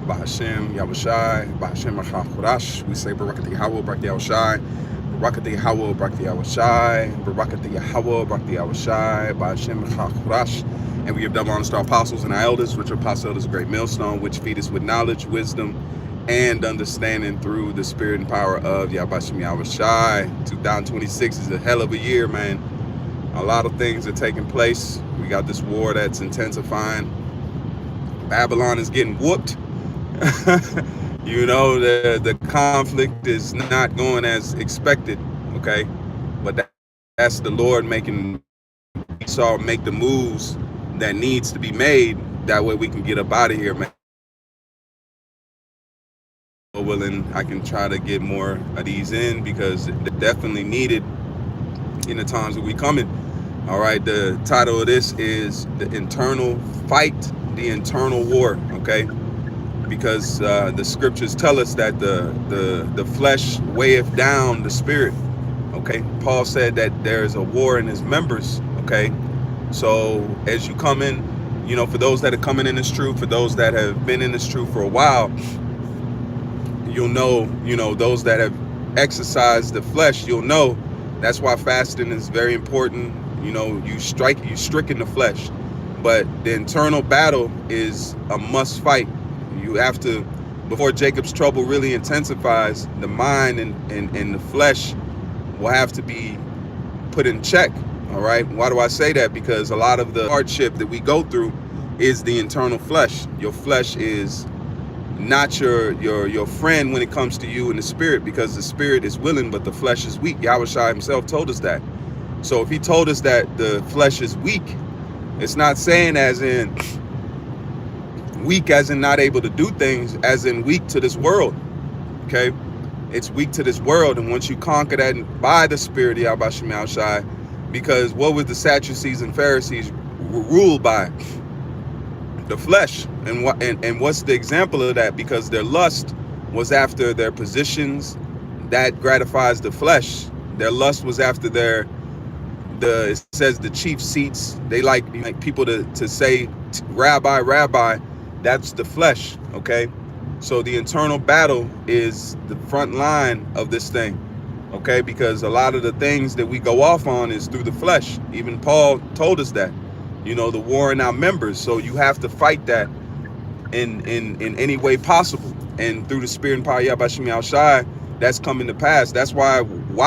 Bahashem Yahushai, Bahashem Achachurash. We say Barakati Yahweh, Barakati Yahushai, Barakati Yahweh, Barakati Yahushai, Barakati Yahweh, Barakati Yahushai, Bahashem Achachurash. And we give double honors to our apostles and our elders, which are apostles elders, a great millstone, which feed us with knowledge, wisdom, and understanding through the spirit and power of Yahbashim Yahushai. 2026 is a hell of a year, man. A lot of things are taking place. We got this war that's intensifying. Babylon is getting whooped. You know, the conflict is not going as expected, okay? But that's the Lord making Esau make the moves that needs to be made. That way we can get up out of here, man. Willing, I can try to get more of these in because they're definitely needed in the times that we coming. All right, the title of this is The Internal Fight, the Internal War, okay? Because the scriptures tell us that the flesh weigheth down the spirit, okay? Paul said that there's a war in his members, okay? So as you come in, you know, for those that are coming in this truth, for those that have been in this truth for a while, you'll know, you know, those that have exercised the flesh, you'll know that's why fasting is very important. You know, you stricken the flesh, but the internal battle is a must fight. You have to, before Jacob's trouble really intensifies, the mind and the flesh will have to be put in check. All right. Why do I say that? Because a lot of the hardship that we go through is the internal flesh. Your flesh is not your friend when it comes to you in the spirit, because the spirit is willing, but the flesh is weak. Yahushua himself told us that. So if he told us that the flesh is weak, it's not saying as in weak as in not able to do things, as in weak to this world, okay? It's weak to this world, and once you conquer that by the spirit of Yahbashim Yahushai, because what was the Sadducees and Pharisees ruled by? The flesh. And what's the example of that? Because their lust was after their positions, that gratifies the flesh. Their lust was after it says the chief seats. They like people to say rabbi, rabbi. That's the flesh, okay? So the internal battle is the front line of this thing, okay? Because a lot of the things that we go off on is through the flesh. Even Paul told us that, you know, the war in our members. So you have to fight that in any way possible. And through the spirit and power of Yahbashim Yahushai, that's coming to pass. That's why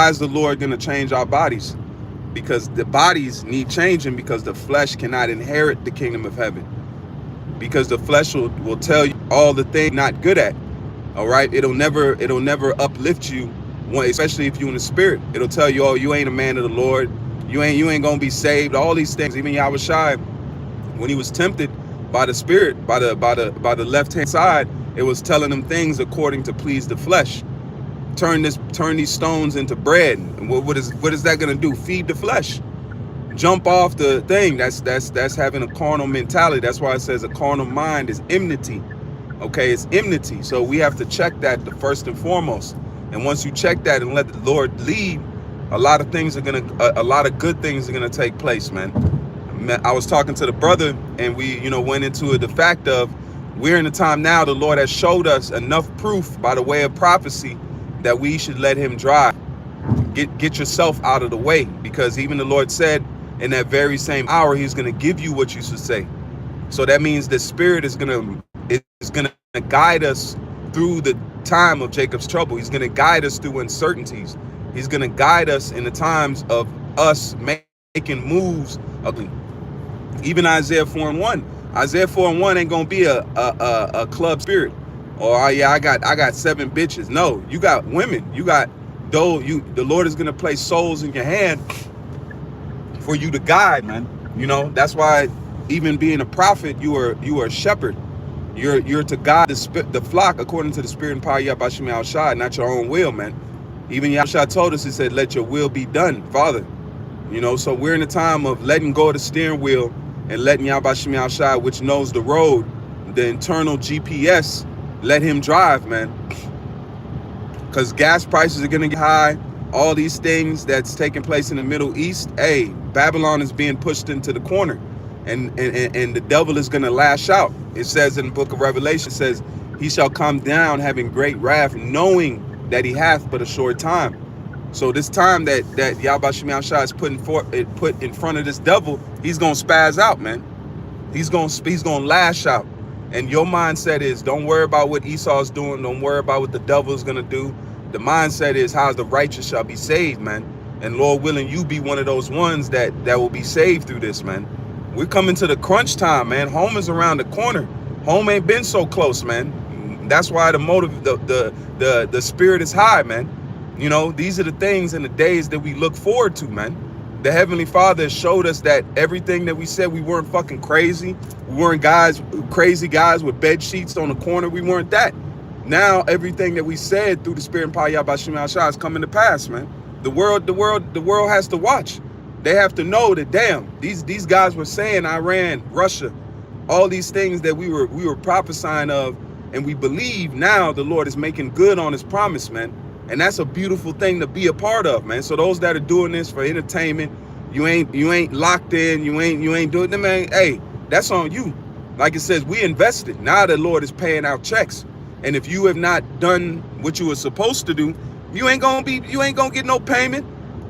is the Lord going to change our bodies? Because the bodies need changing, because the flesh cannot inherit the kingdom of heaven. Because the flesh will tell you all the things not good at. All right, it'll never uplift you, especially if you're in the spirit. It'll tell you, oh, you ain't a man of the Lord. You ain't gonna be saved. All these things. Even Yahushua, when he was tempted by the spirit, by the left hand side, it was telling him things according to please the flesh. Turn these stones into bread. And what is that gonna do? Feed the flesh. Jump off the thing. That's having a carnal mentality. That's why it says a carnal mind is enmity. Okay, it's enmity. So we have to check that the first and foremost. And once you check that and let the Lord lead, a lot of good things are gonna take place, man. I was talking to the brother, and we, you know, went into the fact of we're in a time now. The Lord has showed us enough proof by the way of prophecy that we should let him drive. Get yourself out of the way, because even the Lord said in that very same hour, he's going to give you what you should say. So that means the spirit is going to guide us through the time of Jacob's trouble. He's going to guide us through uncertainties. He's going to guide us in the times of us making moves ugly. Even Isaiah 4:1. Isaiah 4:1 ain't going to be a club spirit. Or, oh, yeah, I got 7 bitches. No, you got women. You got the Lord is going to place souls in your hand for you to guide, man. You know, that's why even being a prophet, you are a shepherd. You're to guide the flock according to the spirit and power of Yahbashim Yahushai, not your own will, man. Even Yahushua told us, he said, let your will be done, Father. You know, so we're in a time of letting go of the steering wheel and letting Yahbashim Yahushai, which knows the road, the internal GPS, let him drive, man. Because gas prices are going to get high. All these things that's taking place in the Middle East, hey, Babylon is being pushed into the corner, and the devil is going to lash out. It says in the book of Revelation, it says He shall come down having great wrath, knowing that he hath but a short time. So this time that Yahweh Shemi Shai is put in front of this devil, he's gonna spaz out, man. He's gonna lash out. And your mindset is, don't worry about what Esau's doing. Don't worry about what the devil is gonna do. The mindset is, how the righteous shall be saved, man. And Lord willing, you be one of those ones that will be saved through this, man. We're coming to the crunch time, man. Home is around the corner. Home ain't been so close, man. That's why the motive, the spirit is high, man. You know, these are the things and the days that we look forward to, man. The Heavenly Father showed us that everything that we said, we weren't fucking crazy. We weren't crazy guys with bed sheets on the corner. We weren't that. Now everything that we said through the Spirit and power of Yahweh Shemi Shai is coming to pass, man. The world has to watch. They have to know that, damn, these guys were saying Iran, Russia, all these things that we were prophesying of, and we believe now the Lord is making good on his promise, man. And that's a beautiful thing to be a part of, man. So those that are doing this for entertainment, you ain't locked in, you ain't doing it, man. Hey, that's on you. Like it says, we invested. Now the Lord is paying out checks. And if you have not done what you were supposed to do, you ain't gonna get no payment.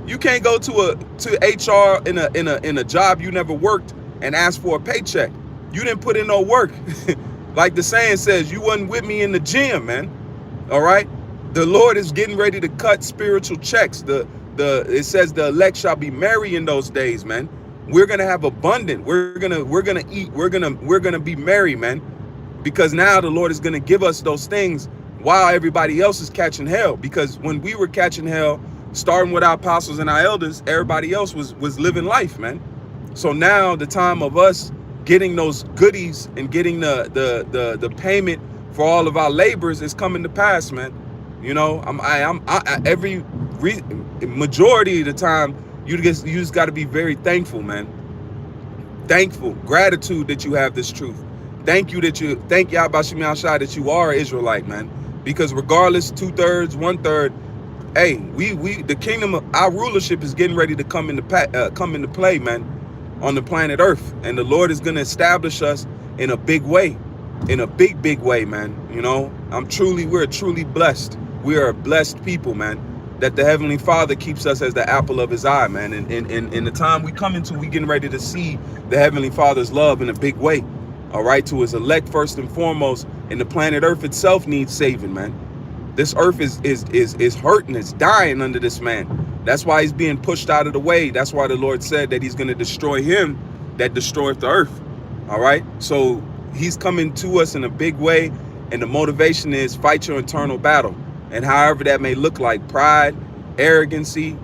You can't go to HR in a job you never worked and ask for a paycheck. You didn't put in no work. Like the saying says, you wasn't with me in the gym, man. All right. The Lord is getting ready to cut spiritual checks. It says the elect shall be merry in those days, man. We're gonna have abundant. We're gonna eat. We're gonna be merry, man. Because now the Lord is gonna give us those things while everybody else is catching hell. Because when we were catching hell, starting with our apostles and our elders, everybody else was living life, man. So now the time of us getting those goodies and getting the payment for all of our labors is coming to pass, man. You know, majority of the time, you just got to be very thankful, man. Thankful, gratitude that you have this truth. Thank Yahweh Shemi Shai that you are an Israelite, man. Because regardless, 2/3, 1/3, hey, the kingdom of our rulership is getting ready to come into play, man, on the planet Earth, and the Lord is going to establish us in a big way, in a big way, man. You know, we're truly blessed. We are a blessed people, man, that the Heavenly Father keeps us as the apple of his eye, man. And in the time we come into, we getting ready to see the Heavenly Father's love in a big way. All right, to his elect first and foremost, and the planet Earth itself needs saving, man. This earth is hurting, it's dying under this man. That's why he's being pushed out of the way. That's why the Lord said that he's going to destroy him that destroyeth the earth. All right, so he's coming to us in a big way, and the motivation is fight your internal battle. And however that may look like, pride, arrogancy,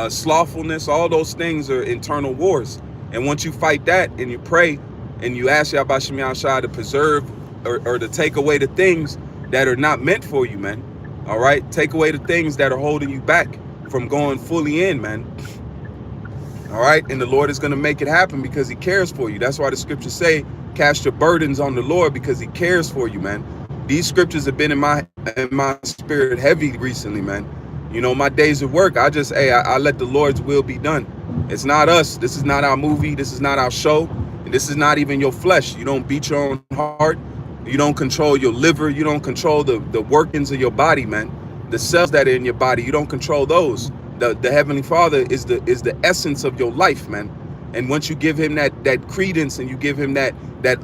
slothfulness, all those things are internal wars. And once you fight that and you pray and you ask Yahweh Shemi Shai to preserve or to take away the things that are not meant for you, man. All right, take away the things that are holding you back from going fully in, man. All right, and the Lord is going to make it happen because he cares for you. That's why the scriptures say, cast your burdens on the Lord because he cares for you, man. These scriptures have been in my spirit heavy recently, man. You know, my days of work, I let the Lord's will be done. It's not us. This is not our movie. This is not our show. And this is not even your flesh. You don't beat your own heart. You don't control your liver. You don't control the workings of your body, man. The cells that are in your body, you don't control those. The Heavenly Father is the essence of your life, man. And once you give him that credence and you give him that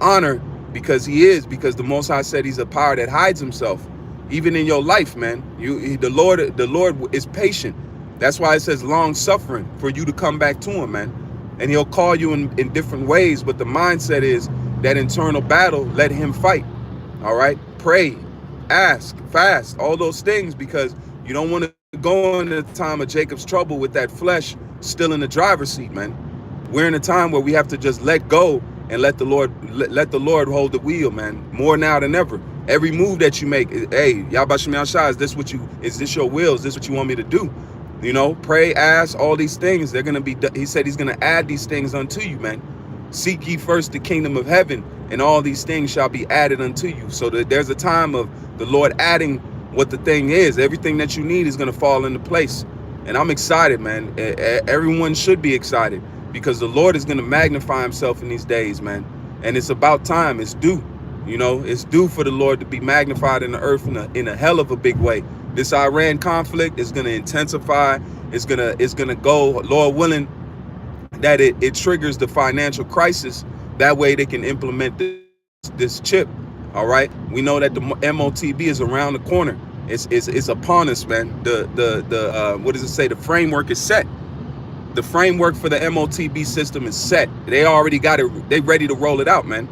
honor, because the Most High said he's a power that hides himself, even in your life, man. The Lord is patient. That's why it says long suffering for you to come back to him, man. And he'll call you in different ways, but the mindset is that internal battle, let him fight. All right, pray, ask, fast, all those things, because you don't want to go in the time of Jacob's trouble with that flesh still in the driver's seat, man. We're in a time where we have to just let go and let the Lord hold the wheel, man. More now than ever. Every move that you make, hey, Yahweh Shemi Shai, is this your will? Is this what you want me to do? You know, pray, ask, all these things. They're gonna be. He said he's gonna add these things unto you, man. Seek ye first the kingdom of heaven, and all these things shall be added unto you. So that there's a time of the Lord adding what the thing is. Everything that you need is gonna fall into place. And I'm excited, man. Everyone should be excited, because the Lord is gonna magnify himself in these days, man. And it's about time. It's due. You know, it's due for the Lord to be magnified in the earth in a hell of a big way. This Iran conflict is going to intensify. It's gonna go, Lord willing, that it triggers the financial crisis. That way they can implement this chip. All right, we know that the MOTB is around the corner. It's upon us, man. The what does it say? The framework is set. The framework for the MOTB system is set. They already got it. They ready to roll it out, man.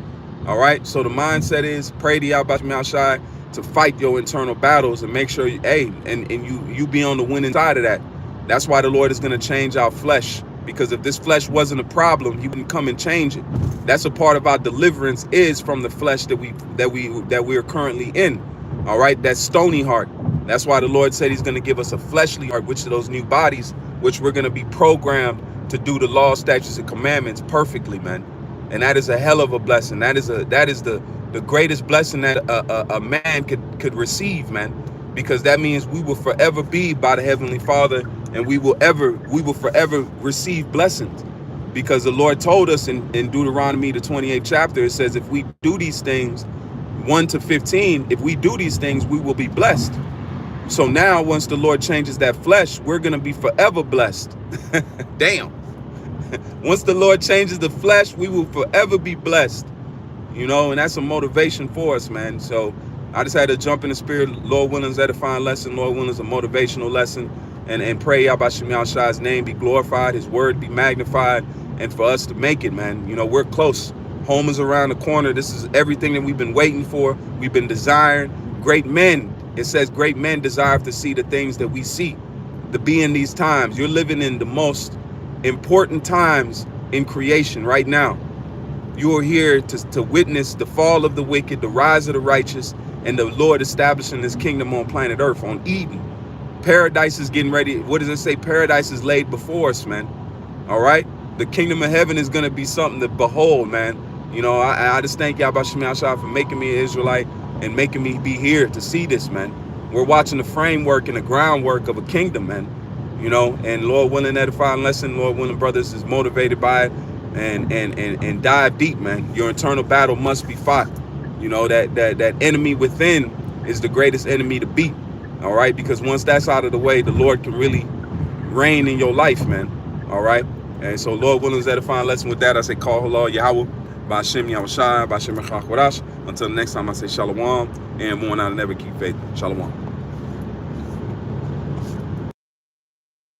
All right. So the mindset is pray to Yahweh Shai Shai to fight your internal battles and make sure, and you be on the winning side of that. That's why the Lord is going to change our flesh. Because if this flesh wasn't a problem, he wouldn't come and change it. That's a part of our deliverance, is from the flesh that we are currently in. All right, that stony heart. That's why the Lord said he's going to give us a fleshly heart, which are those new bodies, which we're going to be programmed to do the law, statutes, and commandments perfectly, man. And that is a hell of a blessing. That is the greatest blessing that a man could receive, man. Because that means we will forever be by the Heavenly Father, and we will forever receive blessings. Because the Lord told us in Deuteronomy, the 28th chapter, it says, if we do these things, 1 to 15, if we do these things, we will be blessed. So now, once the Lord changes that flesh, we're going to be forever blessed. Damn. Once the Lord changes the flesh, we will forever be blessed. You know, and that's a motivation for us, man. So I just had to jump in the spirit. Lord willing, is edifying lesson. Lord willing, is a motivational lesson. And pray Yahweh Shai's name be glorified, his word be magnified, and for us to make it, man. You know, we're close. Home is around the corner. This is everything that we've been waiting for. We've been desiring. Great men, it says great men desire to see the things that we see, to be in these times. You're living in the most important times in creation right now. You are here to witness the fall of the wicked, the rise of the righteous, and the Lord establishing his kingdom on planet Earth, on Eden. Paradise is getting ready. What does it say? Paradise is laid before us, man. All right? The kingdom of heaven is going to be something to behold, man. You know, I just thank Yahweh Shai for making me an Israelite and making me be here to see this, man. We're watching the framework and the groundwork of a kingdom, man. You know, and Lord willing, edifying lesson, Lord willing, brothers, is motivated by it and dive deep, man. Your internal battle must be fought. You know, that enemy within is the greatest enemy to beat. All right, because once that's out of the way, the Lord can really reign in your life, man. All right, and so Lord willing, is edifying lesson. With that, I say, call halal Yahweh, B'Hashem Yahweh Shai, B'Hashem Echad Kodash. Until next time, I say shalom, and more, and I never keep faith. Shalom.